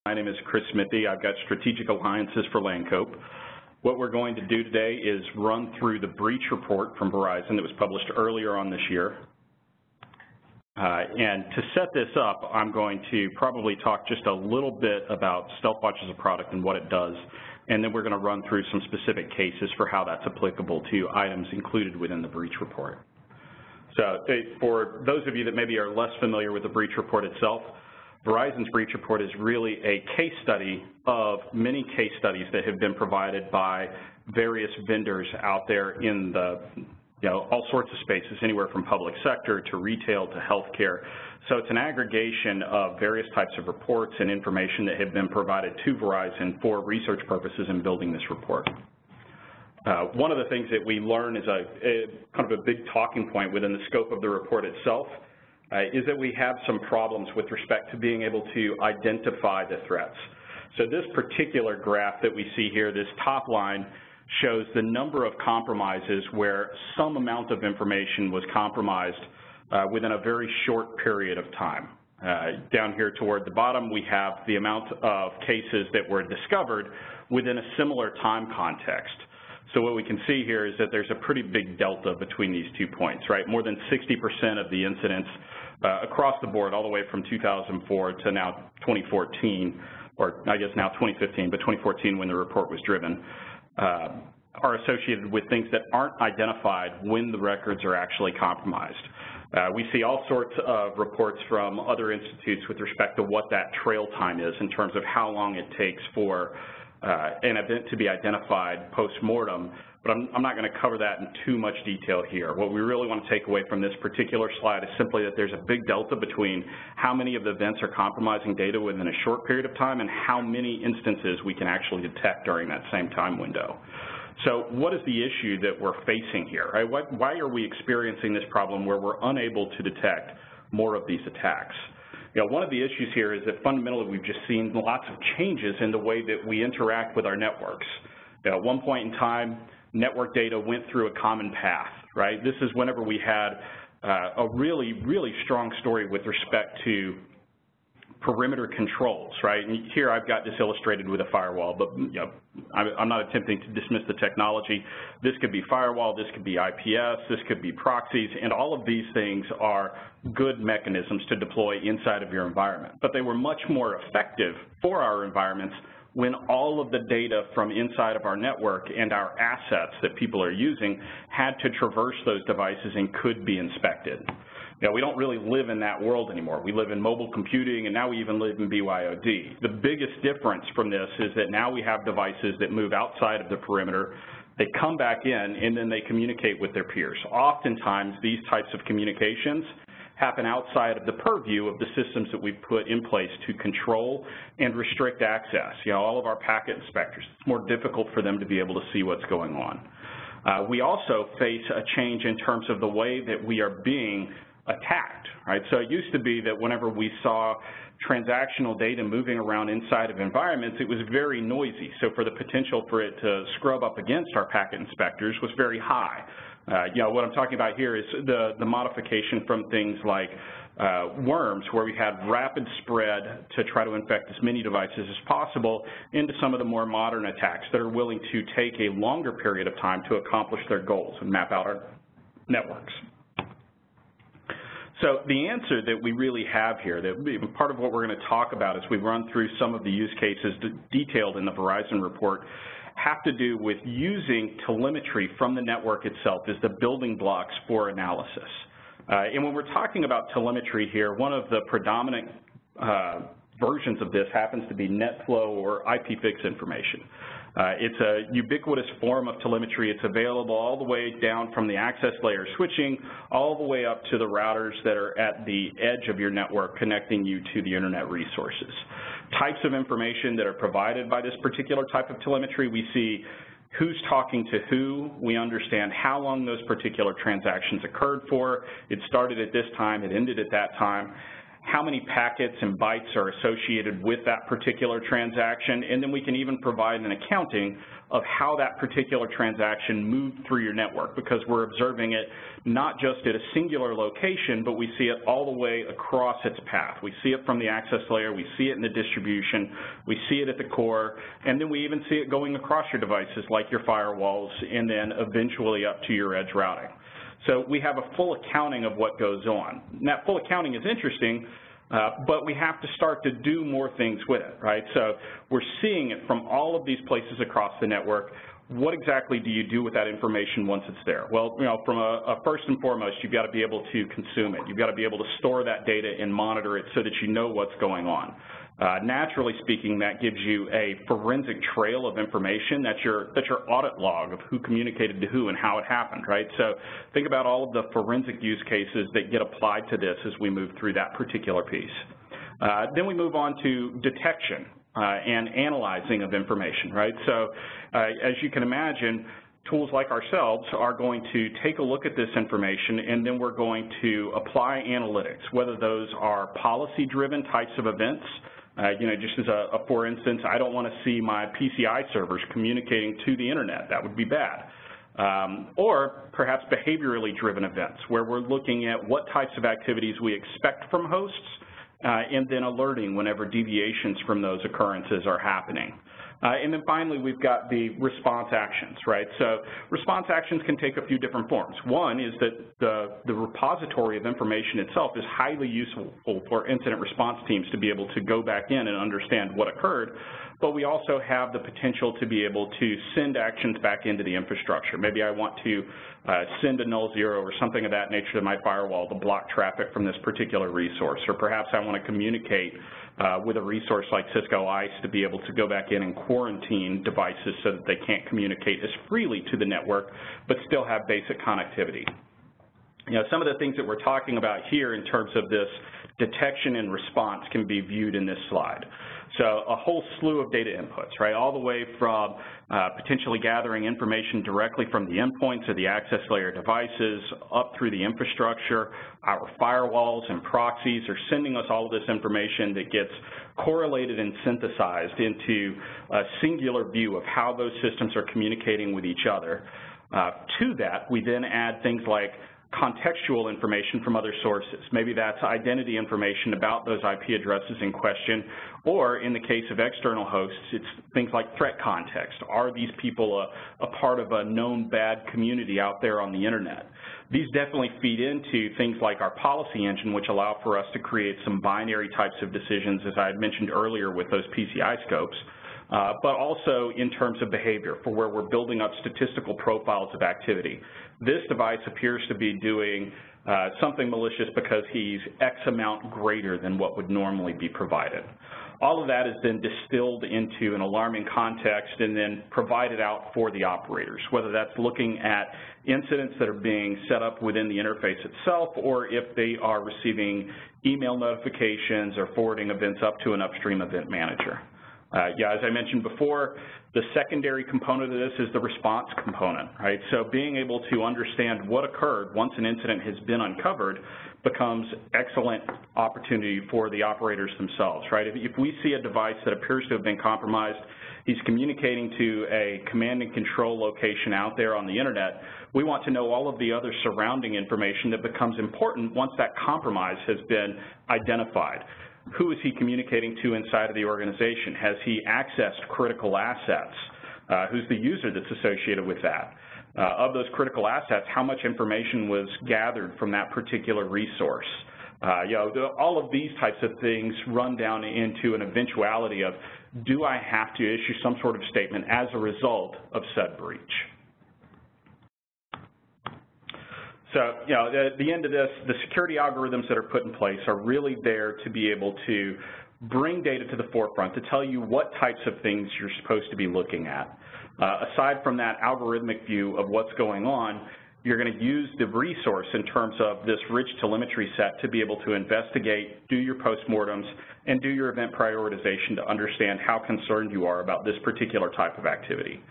My name is Chris Smithy. I've got Strategic Alliances for Landcope. What we're going to do today is run through the breach report from Verizon that was published earlier on this year. And to set this up, I'm going to probably talk just a little bit about StealthWatch as a product and what it does, and then we're going to run through some specific cases for how that's applicable to items included within the breach report. So for those of you that maybe are less familiar with the breach report itself, Verizon's breach report is really a case study of many case studies that have been provided by various vendors out there in the all sorts of spaces, anywhere from public sector to retail to healthcare. So it's an aggregation of various types of reports and information that have been provided to Verizon for research purposes in building this report. One of the things that we learn is kind of a big talking point within the scope of the report itself is that we have some problems with respect to being able to identify the threats. So this particular graph that we see here, this top line, shows the number of compromises where some amount of information was compromised within a very short period of time. Down here toward the bottom, we have the amount of cases that were discovered within a similar time context. So what we can see here is that there's a pretty big delta between these 2 points, right? More than 60% of the incidents across the board, all the way from 2004 to now 2014, or I guess now 2015, but 2014 when the report was driven, are associated with things that aren't identified when the records are actually compromised. We see all sorts of reports from other institutes with respect to what that trail time is in terms of how long it takes for an event to be identified post-mortem, but I'm not going to cover that in too much detail here. What we really want to take away from this particular slide is simply that there's a big delta between how many of the events are compromising data within a short period of time and how many instances we can actually detect during that same time window. So what is the issue that we're facing here? Right? Why are we experiencing this problem where we're unable to detect more of these attacks? One of the issues here is that fundamentally we've just seen lots of changes in the way that we interact with our networks. At one point in time, network data went through a common path, right? This is whenever we had a really, really strong story with respect to perimeter controls, right? And here I've got this illustrated with a firewall, but I'm not attempting to dismiss the technology. This could be firewall, this could be IPS, this could be proxies, and all of these things are good mechanisms to deploy inside of your environment. But they were much more effective for our environments when all of the data from inside of our network and our assets that people are using had to traverse those devices and could be inspected. We don't really live in that world anymore. We live in mobile computing, and now we even live in BYOD. The biggest difference from this is that now we have devices that move outside of the perimeter, they come back in, and then they communicate with their peers. Oftentimes, these types of communications happen outside of the purview of the systems that we've put in place to control and restrict access. All of our packet inspectors, it's more difficult for them to be able to see what's going on. We also face a change in terms of the way that we are being attacked, right? So it used to be that whenever we saw transactional data moving around inside of environments, it was very noisy. So for the potential for it to scrub up against our packet inspectors was very high. What I'm talking about here is the modification from things like worms, where we had rapid spread to try to infect as many devices as possible, into some of the more modern attacks that are willing to take a longer period of time to accomplish their goals and map out our networks. So the answer that we really have here, that part of what we're going to talk about as we run through some of the use cases detailed in the Verizon report, have to do with using telemetry from the network itself as the building blocks for analysis. And when we're talking about telemetry here, one of the predominant versions of this happens to be NetFlow or IPFix information. It's a ubiquitous form of telemetry. It's available all the way down from the access layer switching all the way up to the routers that are at the edge of your network connecting you to the internet resources. Types of information that are provided by this particular type of telemetry, we see who's talking to who, we understand how long those particular transactions occurred for, it started at this time, it ended at that time, how many packets and bytes are associated with that particular transaction, and then we can even provide an accounting of how that particular transaction moved through your network, because we're observing it not just at a singular location, but we see it all the way across its path. We see it from the access layer, we see it in the distribution, we see it at the core, and then we even see it going across your devices like your firewalls and then eventually up to your edge routing. So we have a full accounting of what goes on. And that full accounting is interesting, but we have to start to do more things with it, right? So we're seeing it from all of these places across the network. What exactly do you do with that information once it's there? Well, from a first and foremost, you've got to be able to consume it. You've got to be able to store that data and monitor it so that you know what's going on. Naturally speaking, that gives you a forensic trail of information. That's your audit log of who communicated to who and how it happened, right? So think about all of the forensic use cases that get applied to this as we move through that particular piece. Then we move on to detection and analyzing of information, right? So as you can imagine, tools like ourselves are going to take a look at this information, and then we're going to apply analytics, whether those are policy-driven types of events. Just as a for instance, I don't want to see my PCI servers communicating to the internet. That would be bad. Or perhaps behaviorally driven events, where we're looking at what types of activities we expect from hosts, and then alerting whenever deviations from those occurrences are happening. And then finally, we've got the response actions, right? So response actions can take a few different forms. One is that the repository of information itself is highly useful for incident response teams to be able to go back in and understand what occurred, but we also have the potential to be able to send actions back into the infrastructure. Maybe I want to send a null zero or something of that nature to my firewall to block traffic from this particular resource, or perhaps I want to communicate with a resource like Cisco ICE to be able to go back in and quarantine devices so that they can't communicate as freely to the network but still have basic connectivity. Some of the things that we're talking about here in terms of this detection and response can be viewed in this slide. So a whole slew of data inputs, right, all the way from potentially gathering information directly from the endpoints of the access layer devices up through the infrastructure. Our firewalls and proxies are sending us all of this information that gets correlated and synthesized into a singular view of how those systems are communicating with each other. To that, we then add things like contextual information from other sources. Maybe that's identity information about those IP addresses in question, or in the case of external hosts, it's things like threat context. Are these people a part of a known bad community out there on the internet? These definitely feed into things like our policy engine, which allow for us to create some binary types of decisions, as I had mentioned earlier with those PCI scopes. But also in terms of behavior, for where we're building up statistical profiles of activity. This device appears to be doing something malicious because he's X amount greater than what would normally be provided. All of that is then distilled into an alarming context and then provided out for the operators, whether that's looking at incidents that are being set up within the interface itself, or if they are receiving email notifications or forwarding events up to an upstream event manager. As I mentioned before, the secondary component of this is the response component, right? So being able to understand what occurred once an incident has been uncovered becomes excellent opportunity for the operators themselves, right? If we see a device that appears to have been compromised, he's communicating to a command and control location out there on the internet, we want to know all of the other surrounding information that becomes important once that compromise has been identified. Who is he communicating to inside of the organization? Has he accessed critical assets? Who's the user that's associated with that? Of those critical assets, how much information was gathered from that particular resource? All of these types of things run down into an eventuality of, do I have to issue some sort of statement as a result of said breach? So, at the end of this, the security algorithms that are put in place are really there to be able to bring data to the forefront to tell you what types of things you're supposed to be looking at. Aside from that algorithmic view of what's going on, You're going to use the resource in terms of this rich telemetry set to be able to investigate, do your postmortems, and do your event prioritization to understand how concerned you are about this particular type of activity.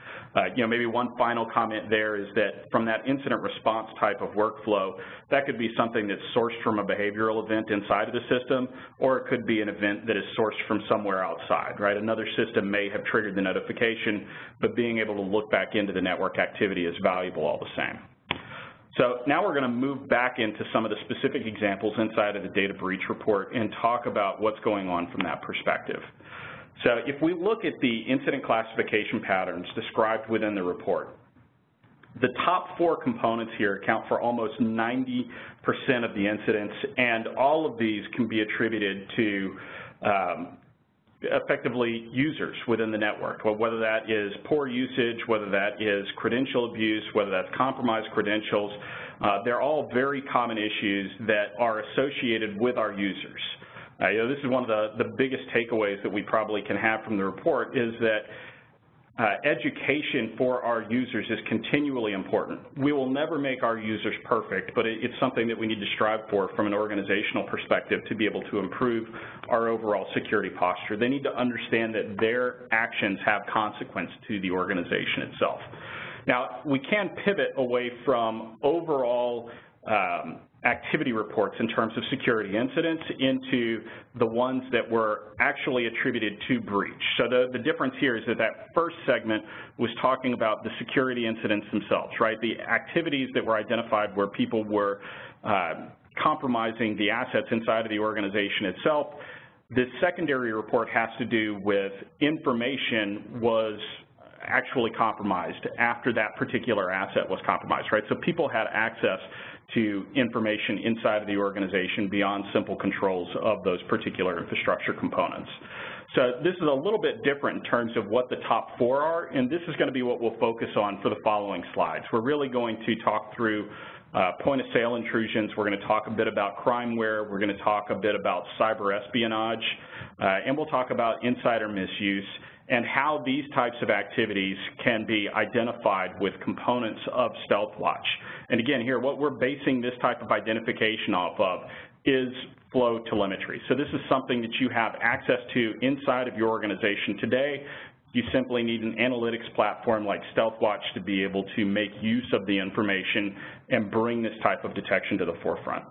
Maybe one final comment there is that from that incident response type of workflow, that could be something that's sourced from a behavioral event inside of the system, or it could be an event that is sourced from somewhere outside, right? Another system may have triggered the notification, but being able to look back into the network activity is valuable all the same. So now we're going to move back into some of the specific examples inside of the data breach report and talk about what's going on from that perspective. So if we look at the incident classification patterns described within the report, the top 4 components here account for almost 90% of the incidents, and all of these can be attributed to effectively users within the network, whether that is poor usage, whether that is credential abuse, whether that's compromised credentials. They're all very common issues that are associated with our users. This is one of the biggest takeaways that we probably can have from the report is that education for our users is continually important. We will never make our users perfect, but it's something that we need to strive for from an organizational perspective to be able to improve our overall security posture. They need to understand that their actions have consequence to the organization itself. Now, we can pivot away from overall activity reports in terms of security incidents into the ones that were actually attributed to breach. So the difference here is that that first segment was talking about the security incidents themselves, right? The activities that were identified where people were compromising the assets inside of the organization itself. This secondary report has to do with information was actually compromised after that particular asset was compromised, right? So people had access to information inside of the organization beyond simple controls of those particular infrastructure components. So this is a little bit different in terms of what the top 4 are, and this is going to be what we'll focus on for the following slides. We're really going to talk through point-of-sale intrusions. We're going to talk a bit about Crimeware. We're going to talk a bit about cyber-espionage, and we'll talk about insider misuse and how these types of activities can be identified with components of StealthWatch. And again, here, what we're basing this type of identification off of is flow telemetry. So this is something that you have access to inside of your organization today. You simply need an analytics platform like StealthWatch to be able to make use of the information and bring this type of detection to the forefront.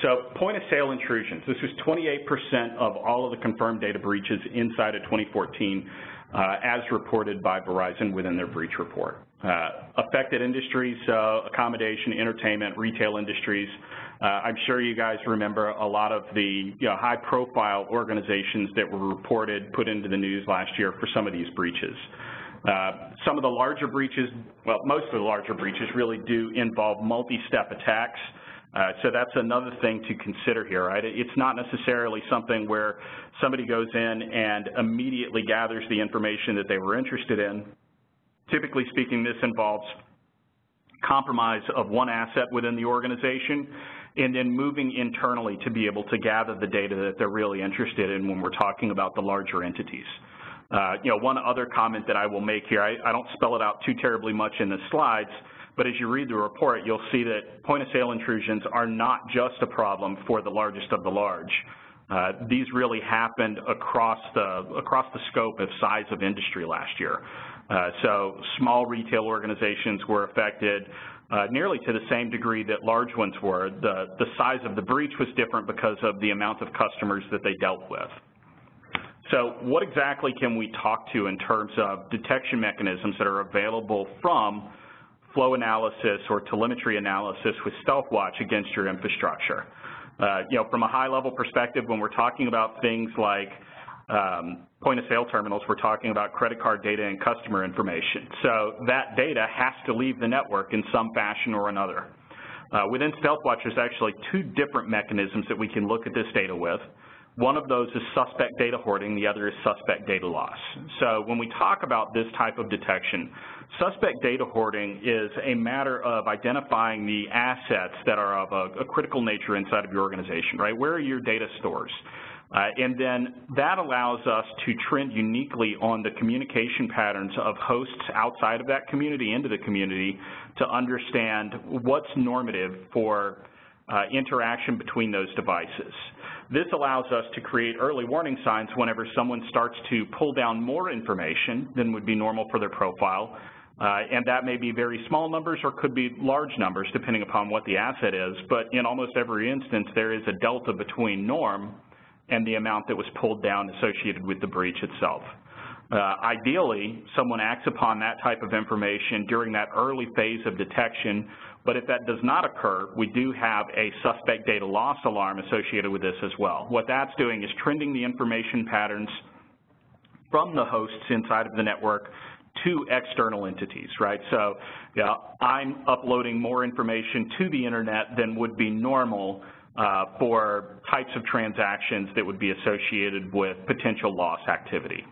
So point-of-sale intrusions. This was 28% of all of the confirmed data breaches inside of 2014 as reported by Verizon within their breach report. Affected industries, accommodation, entertainment, retail industries. I'm sure you guys remember a lot of the high-profile organizations that were reported, put into the news last year for some of these breaches. Some of the larger breaches, well, most of the larger breaches really do involve multi-step attacks. So that's another thing to consider here, right? It's not necessarily something where somebody goes in and immediately gathers the information that they were interested in. Typically speaking, this involves compromise of one asset within the organization and then moving internally to be able to gather the data that they're really interested in when we're talking about the larger entities. One other comment that I will make here, I don't spell it out too terribly much in the slides, but as you read the report, you'll see that point-of-sale intrusions are not just a problem for the largest of the large. These really happened across the scope of size of industry last year. So small retail organizations were affected nearly to the same degree that large ones were. The size of the breach was different because of the amount of customers that they dealt with. So what exactly can we talk to in terms of detection mechanisms that are available from flow analysis or telemetry analysis with StealthWatch against your infrastructure? From a high-level perspective, when we're talking about things like point-of-sale terminals, we're talking about credit card data and customer information. So that data has to leave the network in some fashion or another. Within StealthWatch, there's actually 2 different mechanisms that we can look at this data with. One of those is suspect data hoarding, the other is suspect data loss. So when we talk about this type of detection, suspect data hoarding is a matter of identifying the assets that are of a critical nature inside of your organization, right? Where are your data stores? And then that allows us to trend uniquely on the communication patterns of hosts outside of that community into the community to understand what's normative for interaction between those devices. This allows us to create early warning signs whenever someone starts to pull down more information than would be normal for their profile, and that may be very small numbers or could be large numbers depending upon what the asset is, but in almost every instance there is a delta between norm and the amount that was pulled down associated with the breach itself. Ideally, someone acts upon that type of information during that early phase of detection, but if that does not occur, we do have a suspect data loss alarm associated with this as well. What that's doing is trending the information patterns from the hosts inside of the network to external entities, right? So I'm uploading more information to the internet than would be normal for types of transactions that would be associated with potential loss activity.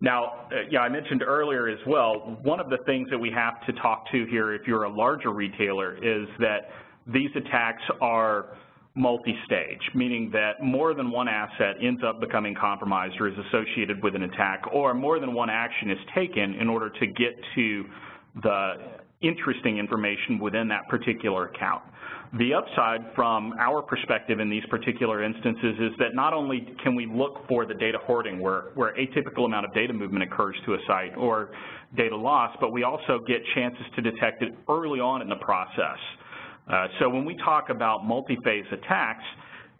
Now, I mentioned earlier as well, one of the things that we have to talk to here if you're a larger retailer is that these attacks are multi-stage, meaning that more than one asset ends up becoming compromised or is associated with an attack, or more than one action is taken in order to get to the interesting information within that particular account. The upside from our perspective in these particular instances is that not only can we look for the data hoarding where atypical amount of data movement occurs to a site or data loss, but we also get chances to detect it early on in the process. So when we talk about multi-phase attacks,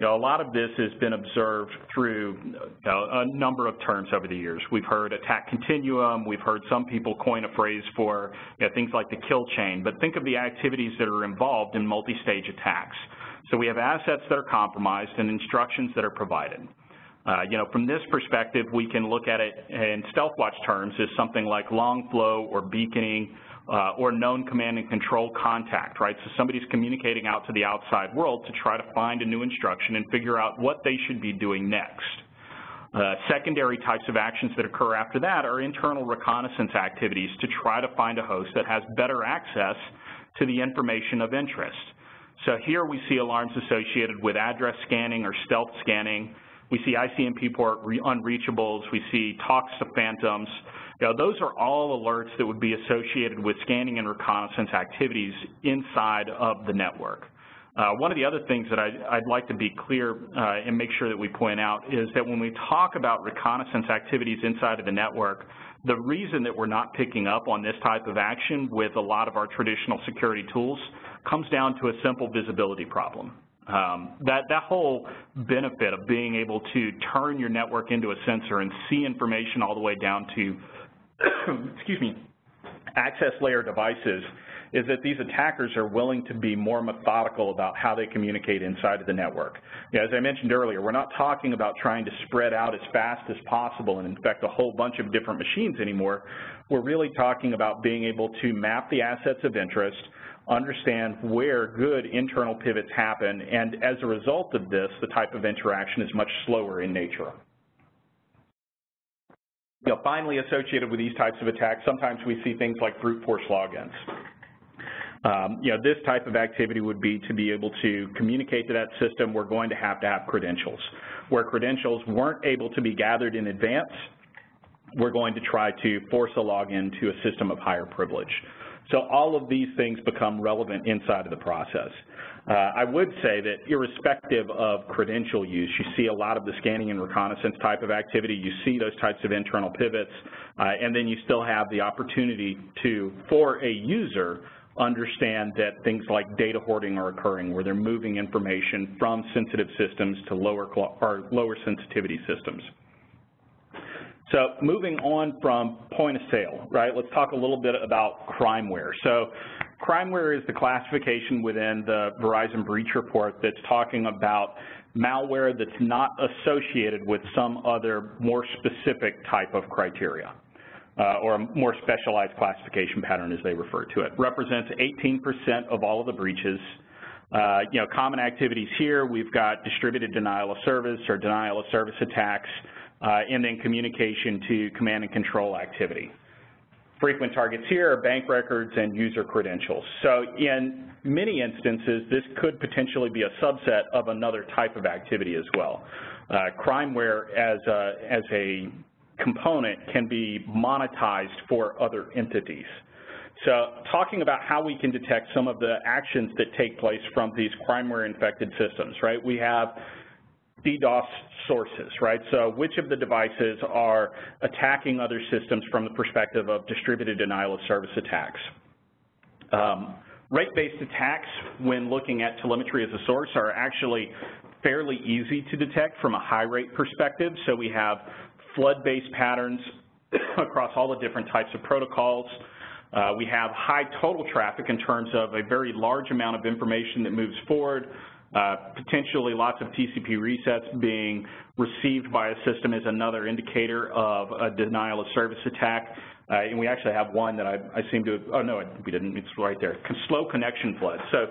a lot of this has been observed through a number of terms over the years. We've heard attack continuum. We've heard some people coin a phrase for things like the kill chain. But think of the activities that are involved in multi-stage attacks. So we have assets that are compromised and instructions that are provided. From this perspective, we can look at it in StealthWatch terms as something like long flow or beaconing, or known command and control contact, right? So somebody's communicating out to the outside world to try to find a new instruction and figure out what they should be doing next. Secondary types of actions that occur after that are internal reconnaissance activities to try to find a host that has better access to the information of interest. So here we see alarms associated with address scanning or stealth scanning. We see ICMP port unreachables. We see talks to phantoms. Those are all alerts that would be associated with scanning and reconnaissance activities inside of the network. One of the other things that I'd like to be clear and make sure that we point out is that when we talk about reconnaissance activities inside of the network, the reason that we're not picking up on this type of action with a lot of our traditional security tools comes down to a simple visibility problem. That whole benefit of being able to turn your network into a sensor and see information all the way down to access layer devices is that these attackers are willing to be more methodical about how they communicate inside of the network. As I mentioned earlier, we're not talking about trying to spread out as fast as possible and infect a whole bunch of different machines anymore. We're really talking about being able to map the assets of interest, understand where good internal pivots happen, and as a result of this, the type of interaction is much slower in nature. Finally, associated with these types of attacks, sometimes we see things like brute force logins. This type of activity would be to be able to communicate to that system. We're going to have credentials. Where credentials weren't able to be gathered in advance, we're going to try to force a login to a system of higher privilege. So all of these things become relevant inside of the process. I would say that irrespective of credential use, you see a lot of the scanning and reconnaissance type of activity. You see those types of internal pivots, and then you still have the opportunity to, for a user, understand that things like data hoarding are occurring, where they're moving information from sensitive systems to lower sensitivity systems. So moving on from point of sale, right, let's talk a little bit about Crimeware. So Crimeware is the classification within the Verizon breach report that's talking about malware that's not associated with some other more specific type of criteria, or a more specialized classification pattern as they refer to it. Represents 18% of all of the breaches. Common activities here, we've got distributed denial of service or denial of service attacks, and then communication to command and control activity. Frequent targets here are bank records and user credentials. So in many instances, this could potentially be a subset of another type of activity as well. Crimeware as a component can be monetized for other entities. So talking about how we can detect some of the actions that take place from these Crimeware-infected systems, right? We have DDoS sources, right? So which of the devices are attacking other systems from the perspective of distributed denial of service attacks? Rate-based attacks, when looking at telemetry as a source, are actually fairly easy to detect from a high-rate perspective. So we have flood-based patterns across all the different types of protocols. We have high total traffic in terms of a very large amount of information that moves forward. Potentially lots of TCP resets being received by a system is another indicator of a denial of service attack. And we actually have one that I seem to have, oh no, we didn't, it's right there, slow connection flood. So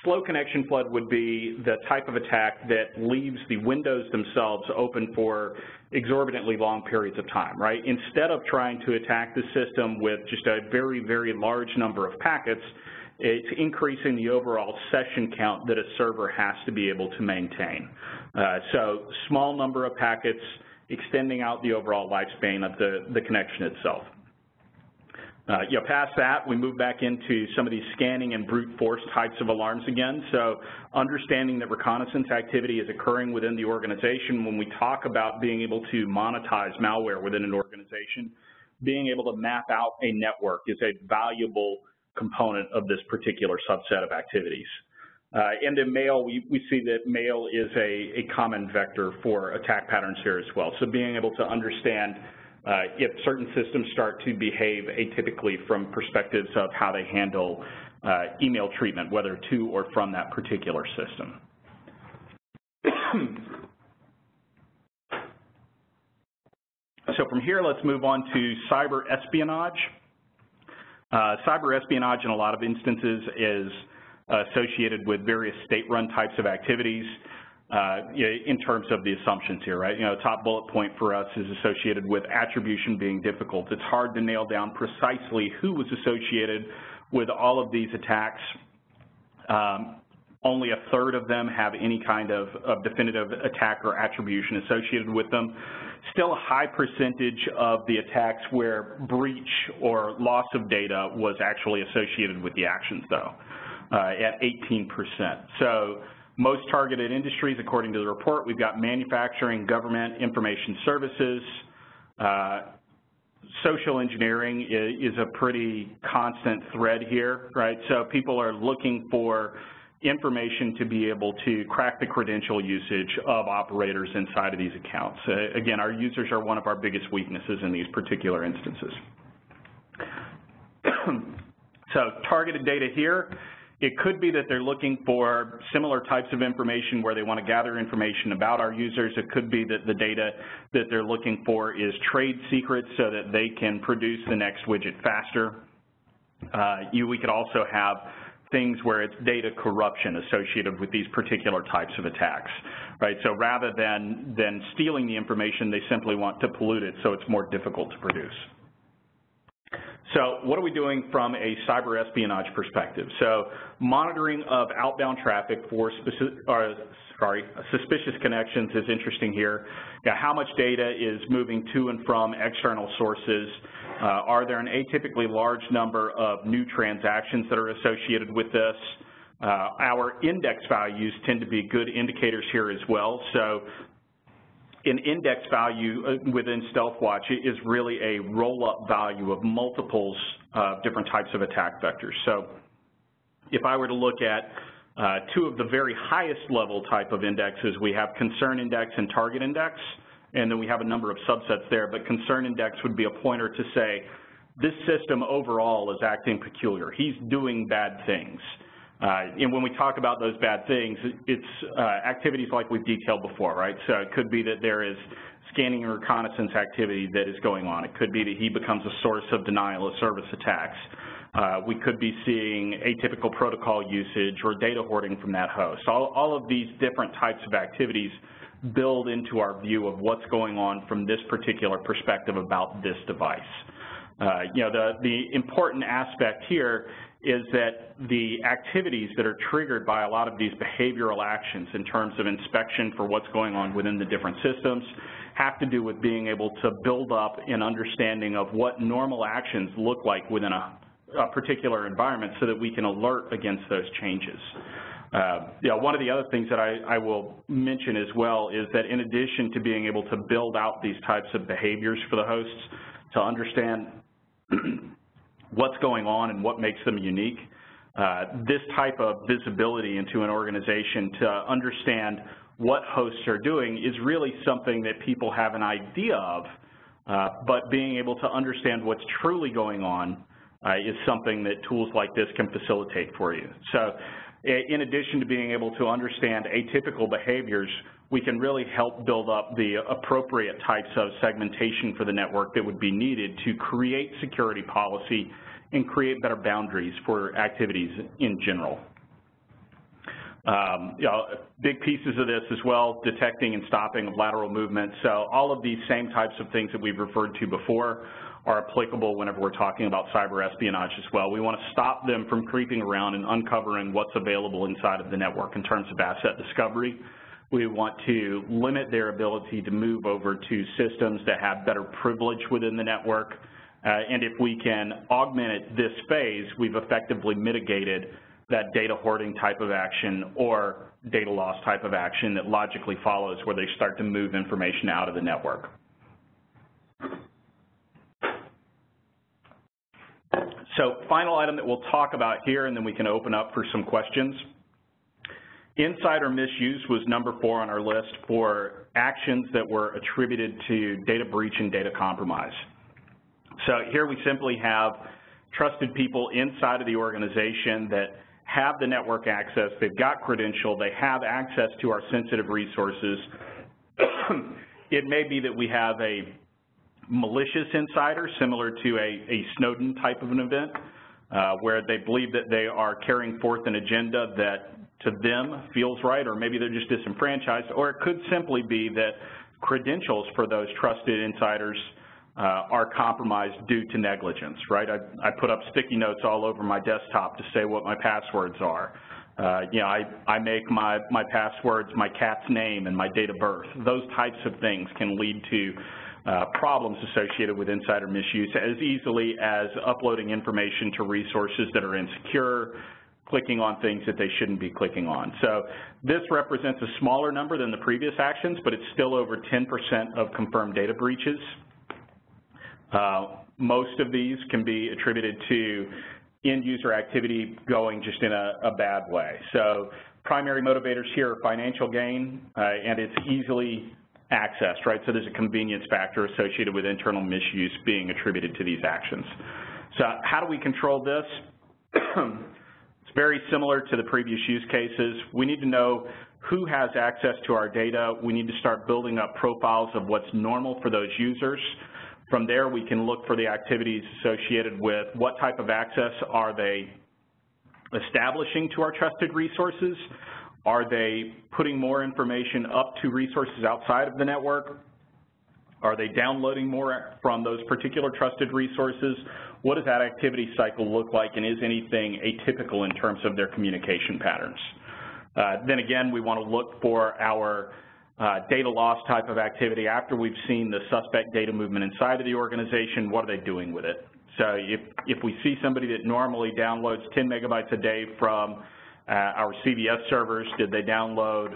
slow connection flood would be the type of attack that leaves the windows themselves open for exorbitantly long periods of time, right? Instead of trying to attack the system with just a very, very large number of packets, it's increasing the overall session count that a server has to be able to maintain. So small number of packets, extending out the overall lifespan of the connection itself. Past that, we move back into some of these scanning and brute force types of alarms again. So understanding that reconnaissance activity is occurring within the organization. When we talk about being able to monetize malware within an organization, being able to map out a network is a valuable component of this particular subset of activities. And in mail, we see that mail is a common vector for attack patterns here as well. So being able to understand if certain systems start to behave atypically from perspectives of how they handle email treatment, whether to or from that particular system. So from here, let's move on to cyber-espionage. Cyber-espionage in a lot of instances is associated with various state-run types of activities. In terms of the assumptions here, right? Top bullet point for us is associated with attribution being difficult. It's hard to nail down precisely who was associated with all of these attacks. Only a third of them have any kind of definitive attack or attribution associated with them. Still a high percentage of the attacks where breach or loss of data was actually associated with the actions, though, at 18%. So most targeted industries, according to the report, we've got manufacturing, government, information services. Social engineering is a pretty constant thread here, right? So people are looking for information to be able to crack the credential usage of operators inside of these accounts. Again, our users are one of our biggest weaknesses in these particular instances. So targeted data here. It could be that they're looking for similar types of information where they want to gather information about our users. It could be that the data that they're looking for is trade secrets so that they can produce the next widget faster. We could also have things where it's data corruption associated with these particular types of attacks, right? So rather than stealing the information, they simply want to pollute it so it's more difficult to produce. So what are we doing from a cyber espionage perspective? So monitoring of outbound traffic for suspicious connections is interesting here. How much data is moving to and from external sources? Are there an atypically large number of new transactions that are associated with this? Our index values tend to be good indicators here as well. So an index value within StealthWatch is really a roll-up value of multiples of different types of attack vectors. So if I were to look at two of the very highest level type of indexes, we have concern index and target index, and then we have a number of subsets there, but concern index would be a pointer to say this system overall is acting peculiar. He's doing bad things. And when we talk about those bad things, it's activities like we've detailed before, right? So it could be that there is scanning and reconnaissance activity that is going on. It could be that he becomes a source of denial of service attacks. We could be seeing atypical protocol usage or data hoarding from that host. All of these different types of activities build into our view of what's going on from this particular perspective about this device. The important aspect here is that the activities that are triggered by a lot of these behavioral actions in terms of inspection for what's going on within the different systems have to do with being able to build up an understanding of what normal actions look like within a particular environment so that we can alert against those changes. One of the other things that I will mention as well is that in addition to being able to build out these types of behaviors for the hosts to understand what's going on and what makes them unique, this type of visibility into an organization to understand what hosts are doing is really something that people have an idea of, but being able to understand what's truly going on is something that tools like this can facilitate for you. So in addition to being able to understand atypical behaviors, we can really help build up the appropriate types of segmentation for the network that would be needed to create security policy and create better boundaries for activities in general. Big pieces of this as well, detecting and stopping of lateral movement. So all of these same types of things that we've referred to before are applicable whenever we're talking about cyber espionage as well. We want to stop them from creeping around and uncovering what's available inside of the network in terms of asset discovery. We want to limit their ability to move over to systems that have better privilege within the network. And if we can augment this phase, we've effectively mitigated that data hoarding type of action or data loss type of action that logically follows where they start to move information out of the network. So final item that we'll talk about here, and then we can open up for some questions. Insider misuse was number 4 on our list for actions that were attributed to data breach and data compromise. So here we simply have trusted people inside of the organization that have the network access, they've got credential, they have access to our sensitive resources. It may be that we have a malicious insider, similar to a Snowden type of an event, where they believe that they are carrying forth an agenda that to them feels right, or maybe they're just disenfranchised, or it could simply be that credentials for those trusted insiders are compromised due to negligence, right? I put up sticky notes all over my desktop to say what my passwords are. I make my passwords my cat's name and my date of birth. Those types of things can lead to problems associated with insider misuse as easily as uploading information to resources that are insecure, clicking on things that they shouldn't be clicking on. So this represents a smaller number than the previous actions, but it's still over 10% of confirmed data breaches. Most of these can be attributed to end-user activity going just in a bad way. So primary motivators here are financial gain, and it's easily accessed, right? So there's a convenience factor associated with internal misuse being attributed to these actions. So how do we control this? It's very similar to the previous use cases. We need to know who has access to our data. We need to start building up profiles of what's normal for those users. From there, we can look for the activities associated with what type of access are they establishing to our trusted resources. Are they putting more information up to resources outside of the network? Are they downloading more from those particular trusted resources? What does that activity cycle look like, and is anything atypical in terms of their communication patterns? Then again, we want to look for our data loss type of activity. After we've seen the suspect data movement inside of the organization, what are they doing with it? So if we see somebody that normally downloads 10 megabytes a day from our CVS servers, did they download,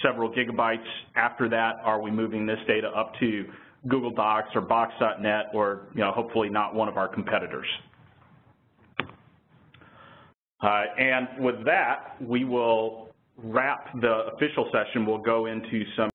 several gigabytes after that? Are we moving this data up to Google Docs or Box.net, or hopefully not one of our competitors? And with that, we will wrap the official session. We'll go into some